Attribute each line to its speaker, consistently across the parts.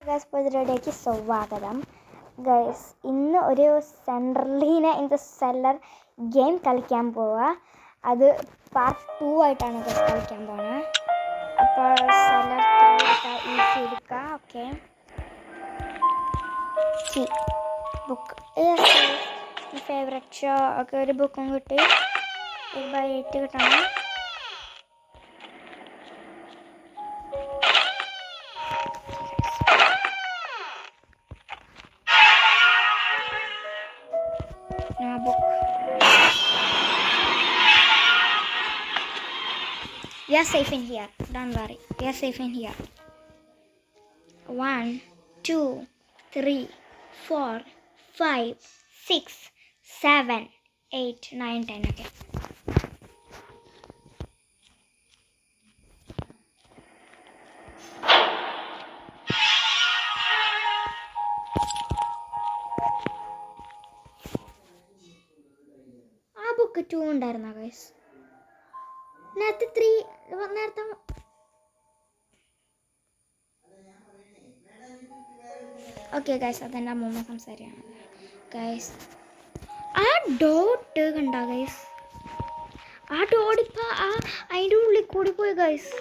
Speaker 1: Guys പുതിയതിലേക്ക് സ്വാഗതം. Guys ഇന്ന് ഒരു സെൻട്രലീന ഇൻ ദ സെല്ലർ ഗെയിം കളിക്കാൻ പോവുക. അത് പാർട്ട് 2 ആയിട്ടാണ് ഗൈസ് കളിക്കാൻ പോകുന്നത്. അപ്പോൾ സെല്ലർ 3 എടുക്കുക, ഈസി എടുക്കുക. ഓക്കെ, ബുക്ക് ഫേവറേറ്റ് ഷോ ഒക്കെ ഒരു ബുക്കും കിട്ടി. 1/8 കിട്ടണം. We are safe in here. Don't worry. We are safe in here. 1, 2, 3, 4, 5, 6, 7, 8, 9, 10. Okay. ആ ബുക്ക് 2 ഉണ്ടായിരുന്നോ ഗൈസ്? നേരത്തെ 3 നേരത്തെ ഓക്കെ ഗൈസ്, അതെൻ്റെ അമ്മൂമ്മ സംസാരിക്കുകയാണ് ഗൈസ്. ആ ഡോട്ട് കണ്ട ഗൈസ്? ആ ഡോട്ട് ഇപ്പം അതിൻ്റെ ഉള്ളിൽ കൂടി പോയി ഗൈസ്.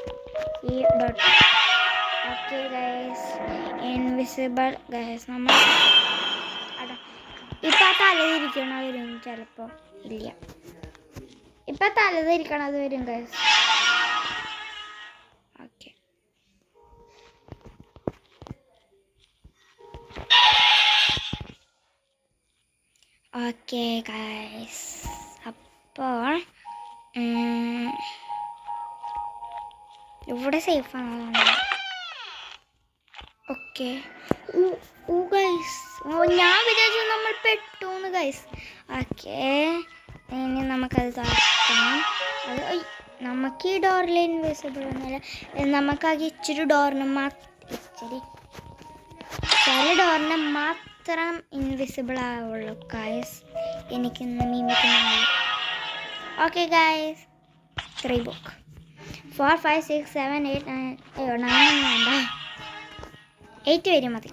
Speaker 1: ഈ dot okay guys, invisible guys. നമ്മൾ ഇപ്പം ആ തലതിരിക്കണ വരും ചിലപ്പോൾ. ഇല്ല, ഇപ്പം തലതിരിക്കണത് വരും ഗൈസ്. ഓക്കെ, ഓക്കെ ഗൈസ്, അപ്പോൾ ഇവിടെ സേഫാണ്. ഓക്കെ ഗൈസ്, ഞാൻ വിചാരിച്ചു നമ്മൾ പെട്ടൂന്ന് ഗൈസ്. ഓക്കെ, ഇനി നമുക്കത് തുറക്കാം. അത് നമുക്ക് ഈ ഡോറിൽ ഇൻവിസിബിൾ ഒന്നുമില്ല. നമുക്കാകെ ഇച്ചിരി ഡോറിന് ചില ഡോറിന് മാത്രം ഇൻവിസിബിൾ ആവുള്ളൂ ഗൈസ്. എനിക്കിന്ന് മീമിക്കുന്നില്ല. Okay guys, 3 book 4, 5, 6, 7, 8, 9. അയ്യോ 9 ഒന്നും വേണ്ട, 8 വരും മതി.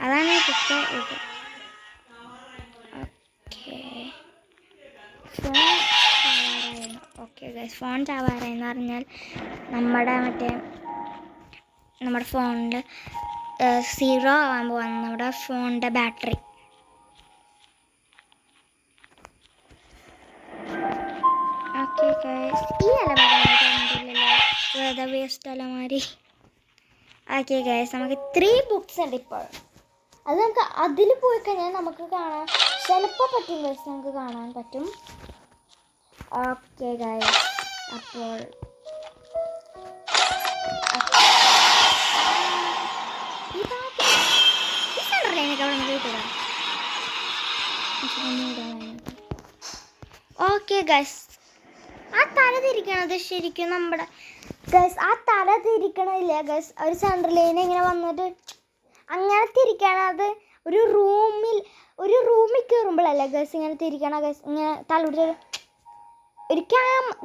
Speaker 1: അതാണ് കിട്ടുക. ഇത് ഓക്കെ, ഫോൺ ചാവാറായിരുന്നു. ഓക്കെ ഗൈസ്, ഫോൺ ചാവാറായെന്ന് പറഞ്ഞാൽ നമ്മുടെ ഫോണിൽ 0 ആവാൻ പോവാണ് നമ്മുടെ ഫോണിൻ്റെ ബാറ്ററി. ഓക്കെ ഗൈസ്, ഈ അലമാരില്ലല്ലോ, വെറുതെ വേസ്റ്റ് അലമാരി. ഓക്കെ ഗൈസ്, നമുക്ക് 3 ബുക്സ് ഉണ്ട് ഇപ്പോൾ. അത് നമുക്ക് അതിൽ പോയി കഴിഞ്ഞാൽ നമുക്ക് കാണാൻ ചിലപ്പോൾ പറ്റും ഗൈസ്, നമുക്ക് കാണാൻ പറ്റും. ഓക്കെ ഗൈസ്, അപ്പോൾ ഓക്കെ ഗൈസ്, ആ തല തിരിക്കണത് ശരിക്കും നമ്മുടെ ഗൈസ്, ആ തല തിരിക്കണില്ലേ ഗൈസ്, ഒരു സെൻട്രലിനെ ഇങ്ങനെ വന്നിട്ട് അങ്ങനെ തിരിക്കണത് ഒരു റൂമിൽ കയറുമ്പോഴല്ലേ ഗൈസ് ഇങ്ങനെ തിരിക്കണ ഗൈസ്. ഇങ്ങനെ തല പിടിച്ചൊരു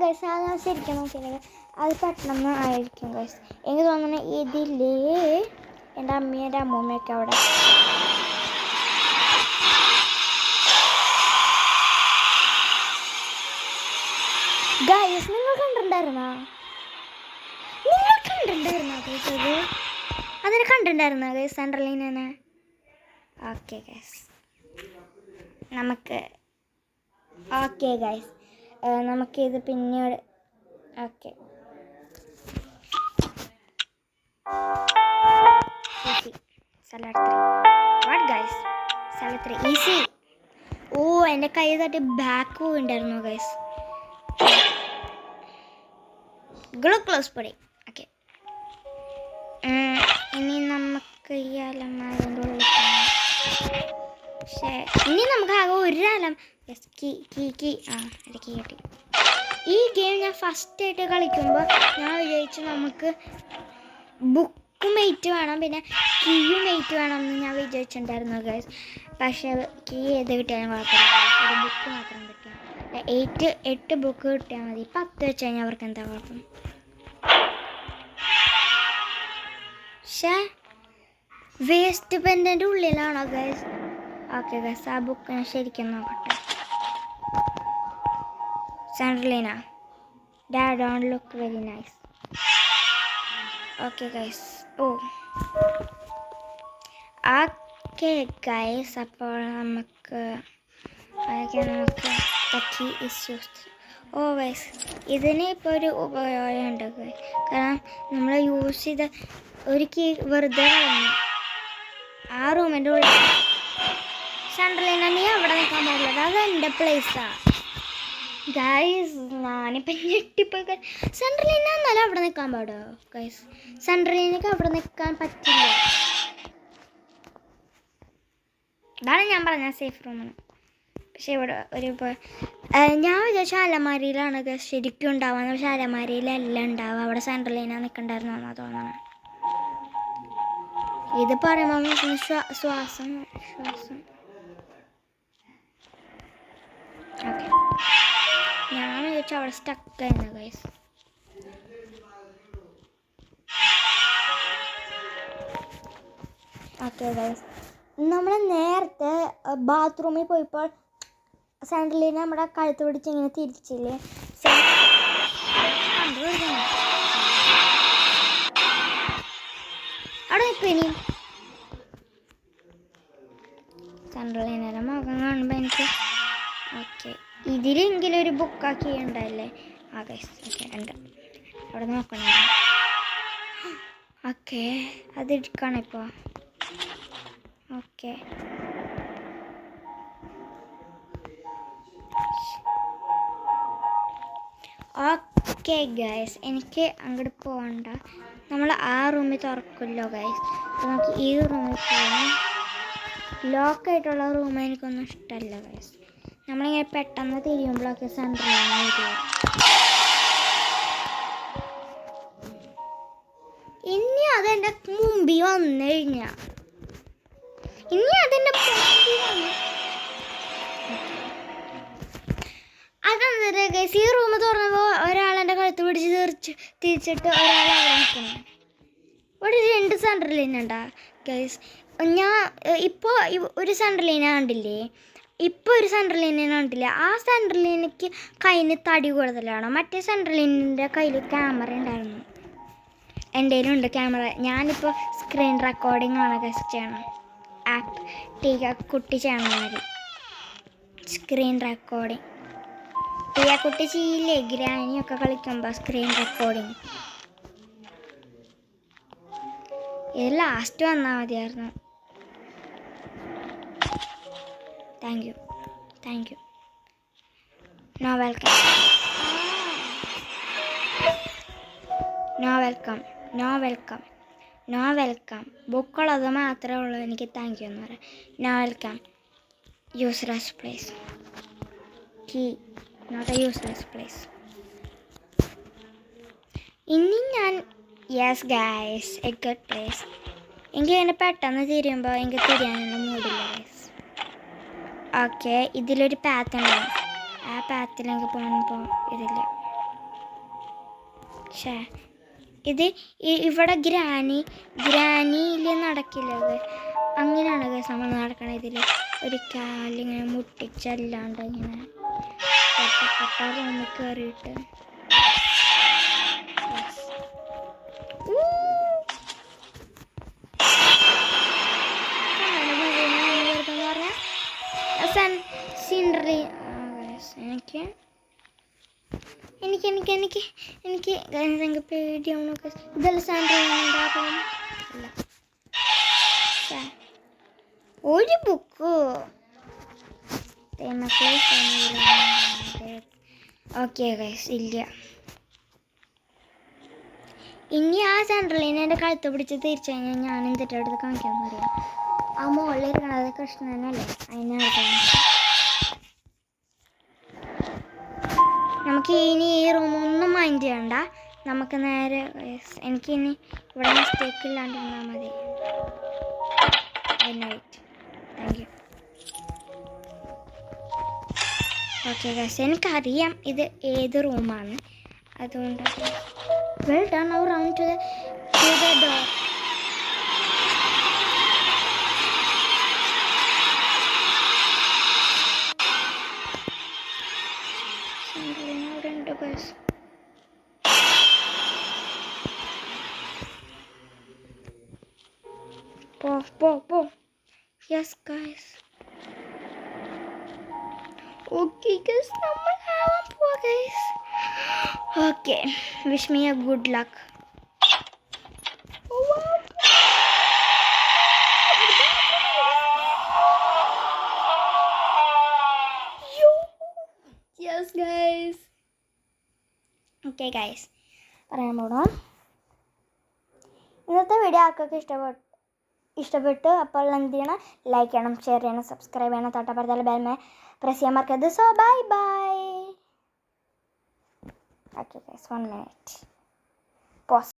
Speaker 1: ഗൈസ്, ഞാൻ ശരിക്കും നോക്കിയില്ല, അത് പെട്ടെന്ന് ആയിരിക്കും ഗൈസ്. എനിക്ക് തോന്നുന്നു ഇതിലേ എൻ്റെ അമ്മയും എൻ്റെ അമ്മൂമ്മയൊക്കെ അവിടെ. ഗൈസ്, നിങ്ങൾ കണ്ടിട്ടുണ്ടായിരുന്നോ ഗൈസ്? അതിനെ കണ്ടിട്ടുണ്ടായിരുന്നോ ഗൈസ്, സെൻട്രലിനെ? ഓക്കെ ഗൈസ്, നമുക്കിത് പിന്നീട്. Okay, cellar 3 what guys? Cellar 3 easy. ഓ, എൻ്റെ കൈ തട്ടി ബാക്ക് പോയിണ്ടായിരുന്നു ഗൈസ്. ഗ്ലൂക്കോസ് പൊടി. ഓക്കെ, ഇനി നമുക്ക് ഈ അലമാരിൻ്റെ ഉള്ളിൽ. പക്ഷേ ഇനി നമുക്ക് ആകെ ഒരു കീ അത് കീ കിട്ടി. ഈ ഗെയിം ഞാൻ ഫസ്റ്റായിട്ട് കളിക്കുമ്പോൾ ഞാൻ വിചാരിച്ചു നമുക്ക് ബുക്ക് മേറ്റ് വേണം, പിന്നെ കീയും മേറ്റ് വേണം എന്ന് ഞാൻ വിചാരിച്ചിട്ടുണ്ടായിരുന്നു ഗൈസ്. പക്ഷേ കീ ഏത് കിട്ടിയാലും കുഴപ്പമില്ല, ഒരു ബുക്ക് മാത്രം കിട്ടിയാൽ 8 ബുക്ക് കിട്ടിയാൽ മതി. 10 വെച്ച് കഴിഞ്ഞാൽ അവർക്ക് എന്താ കുഴപ്പം? പക്ഷേ വേസ്റ്റ് പെൻ്റെ ഉള്ളിലാണോ ഗൈസ്? ഓക്കെ ഗൈസ്, ആ ബുക്ക് ഞാൻ ശരിക്കും നോക്കട്ടെ. സെൻട്രലീന, dad don't look very nice. Okay guys, okay guys, അപ്പോൾ നമുക്ക് കീ ഇഷ്യൂസ്. ഗൈസ്, ഇതിന് ഇപ്പോൾ ഒരു ഉപയോഗമുണ്ട് ഗൈസ്. കാരണം നമ്മൾ യൂസ് ചെയ്ത ഒരു കീ വെറുതെ കളഞ്ഞു. ആ റൂമിൻ്റെ ഉള്ളിൽ സെൻട്രലീന, നീ അവിടെ നിൽക്കാൻ പാടില്ല, അത് എൻ്റെ പ്ലേസാണ് ഗൈസ്. ഞാനിപ്പോൾ ഞെട്ടിപ്പോയി. സെൻട്രലീന എന്നാലും അവിടെ നിൽക്കാൻ പാടുമോ ഗൈസ്? സെൻട്രലീനക്ക് അവിടെ നിൽക്കാൻ പറ്റില്ല. ഇതാണ് ഞാൻ പറഞ്ഞ സേഫ് റൂമാണ്. പക്ഷെ ഇവിടെ ഞാൻ വിചാരിച്ച അലമാരിയിലാണ് ശരിക്കും ഉണ്ടാവുക. പക്ഷെ അലമാരിയിലല്ല ഉണ്ടാവുക, അവിടെ സെൻട്രലീന നിൽക്കണ്ടായിരുന്നു എന്നാണ് തോന്നണം. ഇത് പറയുമ്പോൾ ശ്വാസം. ഓക്കെ, ഞാൻ വിചാരിച്ചു അവിടെ സ്റ്റക്കായിരുന്നു ഗൈസ്. ഓക്കെ ഗൈസ്, നമ്മൾ നേരത്തെ ബാത്റൂമിൽ പോയപ്പോൾ സെൻട്രലീന നമ്മുടെ കഴുത്ത് പിടിച്ച് ഇങ്ങനെ തിരിച്ചില്ലേ? അവിടെ നിൽക്കും ഇനി. സെൻട്രലീനയുടെ മുഖം കാണുമ്പോൾ എനിക്ക് ഓക്കെ ഇതിലെങ്കിലും ഒരു ബുക്കാക്കി ഉണ്ടല്ലേ? ഗൈസ്, ഓക്കെ ഉണ്ട്. അവിടെ നോക്കണം. ഓക്കെ, അതെടുക്കണം ഇപ്പോൾ. ഓക്കെ, ഓക്കെ ഗൈസ്, എനിക്ക് അങ്ങോട്ട് പോകണ്ട. നമ്മൾ ആ റൂമിൽ തുറക്കുമല്ലോ ഗൈസ്. അപ്പോൾ നമുക്ക് ഈ റൂമിൽ പോകണം. ലോക്കായിട്ടുള്ള റൂം എനിക്കൊന്നും ഇഷ്ടമല്ല ഗൈസ്. നമ്മളിങ്ങനെ പെട്ടെന്ന് തിരിയുമ്പോഴൊക്കെ സെൻട്രലാണ് വരിക. ഇനി അതെൻ്റെ മുമ്പിൽ വന്നു കഴിഞ്ഞാൽ അതെന്താ ഗൈസ്, ഈ റൂം തുറന്നപ്പോൾ ഒരാളെൻ്റെ കഴുത്ത് പിടിച്ച് തിരിച്ചിട്ട് ഒരാൾ അവിടെ നിൽക്കണം. ഇവിടെ 2 സെൻട്രലീന ഉണ്ടാ ഗൈസ്. ഞാൻ ഇപ്പോൾ ഒരു സെൻട്രലീന കണ്ടില്ലേ? ഇപ്പോൾ ഒരു സെൻട്രലീന കണ്ടില്ലേ? ആ സെൻട്രലീനയ്ക്ക് കയ്യിന് തടി കൂടുതലാണ്. മറ്റേ സെൻട്രലീനിൻ്റെ കയ്യിൽ ക്യാമറ ഉണ്ടായിരുന്നു. എൻ്റെ കയ്യിലുണ്ട് ക്യാമറ. ഞാനിപ്പോൾ സ്ക്രീൻ റെക്കോർഡിംഗ് ആണ് ഗൈസ് ചെയ്യണം. കുട്ടി ചെയ്യണം മതി സ്ക്രീൻ റെക്കോർഡിങ്. കുട്ടി ചെയ്യില്ലേ ഗ്രാനിയൊക്കെ കളിക്കുമ്പോൾ സ്ക്രീൻ റെക്കോർഡിങ്. ഇത് ലാസ്റ്റ് വന്നാൽ മതിയായിരുന്നു. Thank you. No welcome. ബുക്കുള്ളത് മാത്രമേ ഉള്ളൂ എനിക്ക് താങ്ക് യു എന്ന് പറയാം. No welcome. Useless place. Key not a useless place. ഇനി ഞാൻ yes guys, a good place. എനിക്ക് ഇങ്ങനെ പെട്ടെന്ന് തിരിയുമ്പോൾ എനിക്ക് തിരിയാനുള്ള മൂടില്ല ഗൈസ്. ഓക്കെ, ഇതിലൊരു പാത്ത് ഉണ്ടാവും. ആ പാത്തിലേക്ക് പോകുമ്പോൾ ഇതില്ല. ഇത് ഇവിടെ ഗ്രാനിയിൽ നടക്കില്ല. അങ്ങനെയാണ് ഗൈസ് നമ്മൾ നടക്കണത്. ഇതിൽ ഒരു കാലിങ്ങനെ മുട്ടിച്ചല്ലാണ്ട് ഇങ്ങനെ പൊട്ട റൂമിൽ കയറിയിട്ട് എനിക്ക് പേടിയാവണം. ഇതെല്ലാം സാൻഡ്രയിൻ ഒരു ബുക്ക്. ഓക്കെ ഗൈസ്, ഇല്ല. ഇനി ആ സെൻട്രലീനെ എൻ്റെ കഴുത്ത് പിടിച്ച് തിരിച്ചു കഴിഞ്ഞാൽ ഞാൻ എന്തിട്ട് അടുത്ത് കാണിക്കാമെന്ന് അറിയാം. ആ മുകളിൽ ഇരിക്കണത് കൃഷ്ണനല്ലേ, അതിനടുത്ത് നമുക്ക് ഇനി ഈ റൂമൊന്നും മൈൻഡ് ചെയ്യണ്ട. നമുക്ക് നേരെ എനിക്കിനി ഇവിടെ മിസ്റ്റേക്ക് ഇല്ലാണ്ടിരുന്നാൽ മതി. Thank you. ഓക്കെ ഗൈസ്, എനിക്കറിയാം ഇത് ഏത് റൂമാണ്. അതുകൊണ്ട് well done. Now round two the door. പോ യെസ് ഗൈസ്. ഓക്കെ ഗൈസ്, നമ്മൾ ആവാൻ പോവാ guys. Okay, wish me A good luck. Yes guys. Okay guys, പറയാൻ പോകണം. ഇന്നത്തെ വീഡിയോ ആർക്കൊക്കെ ഇഷ്ടപ്പെട്ടു അപ്പോൾ എന്ത് ചെയ്യണം? ലൈക്ക് ചെയ്യണം, ഷെയർ ചെയ്യണം, സബ്സ്ക്രൈബ് ചെയ്യണം, തൊട്ടപ്പുറത്തുള്ള ബെൽ പ്രസ് ചെയ്യാൻ മറക്കരുത്. So bye bye. Okay guys, 1 minute. Pause.